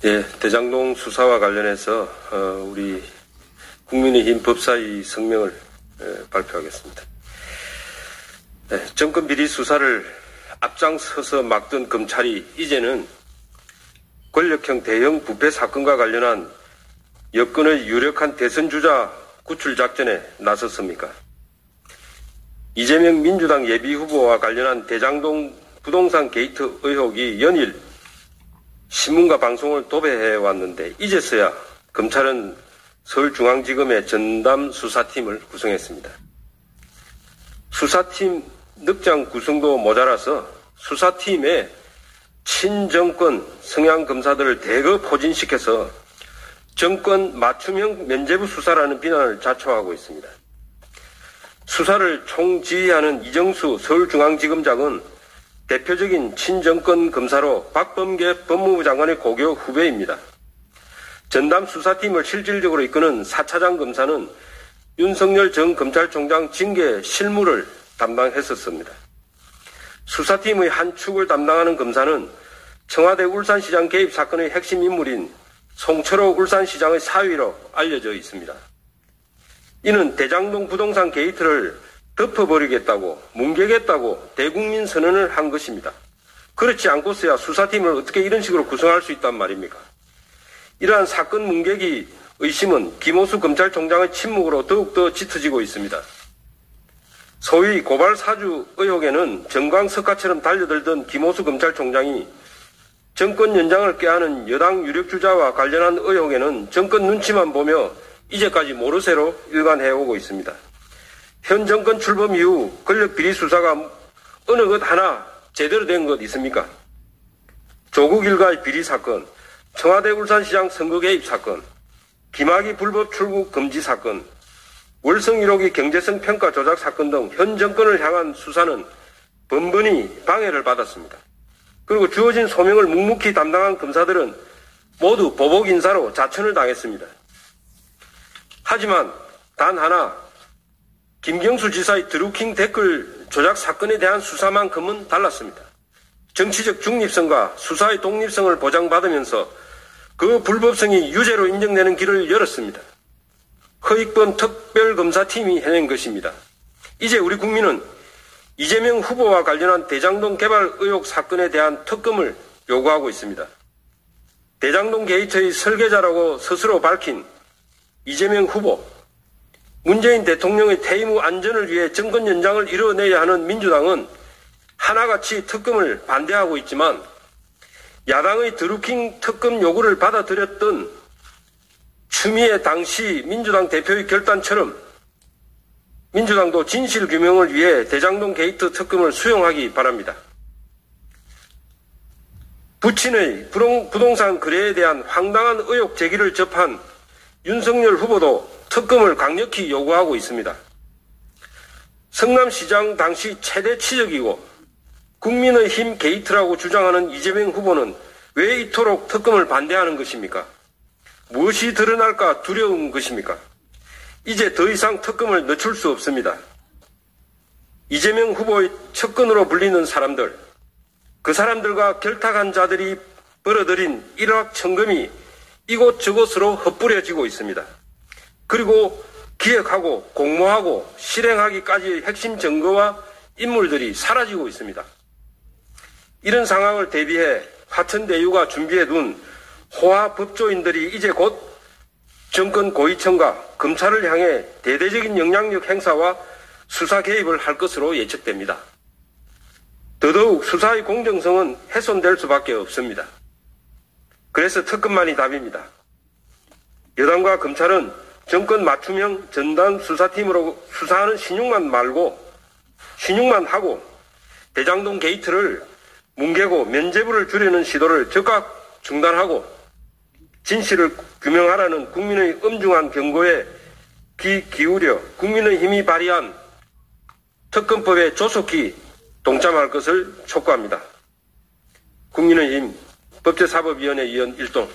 예, 대장동 수사와 관련해서 우리 국민의힘 법사위 성명을 발표하겠습니다. 정권 비리 수사를 앞장서서 막던 검찰이 이제는 권력형 대형 부패 사건과 관련한 여권의 유력한 대선주자 구출 작전에 나섰습니까? 이재명 민주당 예비후보와 관련한 대장동 부동산 게이트 의혹이 연일 신문과 방송을 도배해 왔는데 이제서야 검찰은 서울중앙지검의 전담 수사팀을 구성했습니다. 수사팀 늑장 구성도 모자라서 수사팀에 친정권 성향 검사들을 대거 포진시켜서 정권 맞춤형 면죄부 수사라는 비난을 자초하고 있습니다. 수사를 총지휘하는 이정수 서울중앙지검장은 대표적인 친정권 검사로 박범계 법무부 장관의 고교 후배입니다. 전담 수사팀을 실질적으로 이끄는 4차장 검사는 윤석열 전 검찰총장 징계 실무를 담당했었습니다. 수사팀의 한 축을 담당하는 검사는 청와대 울산시장 개입 사건의 핵심 인물인 송철호 울산시장의 사위로 알려져 있습니다. 이는 대장동 부동산 게이트를 덮어버리겠다고 뭉개겠다고 대국민 선언을 한 것입니다. 그렇지 않고서야 수사팀을 어떻게 이런 식으로 구성할 수 있단 말입니까? 이러한 사건 뭉개기 의심은 김호수 검찰총장의 침묵으로 더욱더 짙어지고 있습니다. 소위 고발사주 의혹에는 정광석가처럼 달려들던 김호수 검찰총장이 정권 연장을 꾀하는 여당 유력주자와 관련한 의혹에는 정권 눈치만 보며 이제까지 모르쇠로 일관해오고 있습니다. 현 정권 출범 이후 권력 비리 수사가 어느 것 하나 제대로 된 것 있습니까? 조국 일가의 비리 사건, 청와대 울산시장 선거 개입 사건, 김학의 불법 출국 금지 사건, 월성 1호기 경제성 평가 조작 사건 등 현 정권을 향한 수사는 번번이 방해를 받았습니다. 그리고 주어진 소명을 묵묵히 담당한 검사들은 모두 보복 인사로 자천을 당했습니다. 하지만 단 하나 김경수 지사의 드루킹 댓글 조작 사건에 대한 수사만큼은 달랐습니다. 정치적 중립성과 수사의 독립성을 보장받으면서 그 불법성이 유죄로 인정되는 길을 열었습니다. 허익범 특별검사팀이 해낸 것입니다. 이제 우리 국민은 이재명 후보와 관련한 대장동 개발 의혹 사건에 대한 특검을 요구하고 있습니다. 대장동 게이트의 설계자라고 스스로 밝힌 이재명 후보, 문재인 대통령의 퇴임 후 안전을 위해 정권 연장을 이뤄내야 하는 민주당은 하나같이 특검을 반대하고 있지만 야당의 드루킹 특검 요구를 받아들였던 추미애 당시 민주당 대표의 결단처럼 민주당도 진실규명을 위해 대장동 게이트 특검을 수용하기 바랍니다. 부친의 부동산 거래에 대한 황당한 의혹 제기를 접한 윤석열 후보도 특검을 강력히 요구하고 있습니다. 성남시장 당시 최대 치적이고 국민의힘 게이트라고 주장하는 이재명 후보는 왜 이토록 특검을 반대하는 것입니까? 무엇이 드러날까 두려운 것입니까? 이제 더 이상 특검을 늦출 수 없습니다. 이재명 후보의 측근으로 불리는 사람들, 그 사람들과 결탁한 자들이 벌어들인 일확천금이 이곳저곳으로 헛뿌려지고 있습니다. 그리고 기획하고 공모하고 실행하기까지의 핵심 증거와 인물들이 사라지고 있습니다. 이런 상황을 대비해 화천대유가 준비해둔 호화 법조인들이 이제 곧 정권 고위층과 검찰을 향해 대대적인 영향력 행사와 수사 개입을 할 것으로 예측됩니다. 더더욱 수사의 공정성은 훼손될 수밖에 없습니다. 그래서 특검만이 답입니다. 여당과 검찰은 정권 맞춤형 전담 수사팀으로 수사하는 신용만 하고 대장동 게이트를 뭉개고 면죄부를 주려는 시도를 즉각 중단하고 진실을 규명하라는 국민의 엄중한 경고에 귀 기울여 국민의힘이 발의한 특검법에 조속히 동참할 것을 촉구합니다. 국민의힘 법제사법위원회 위원 1동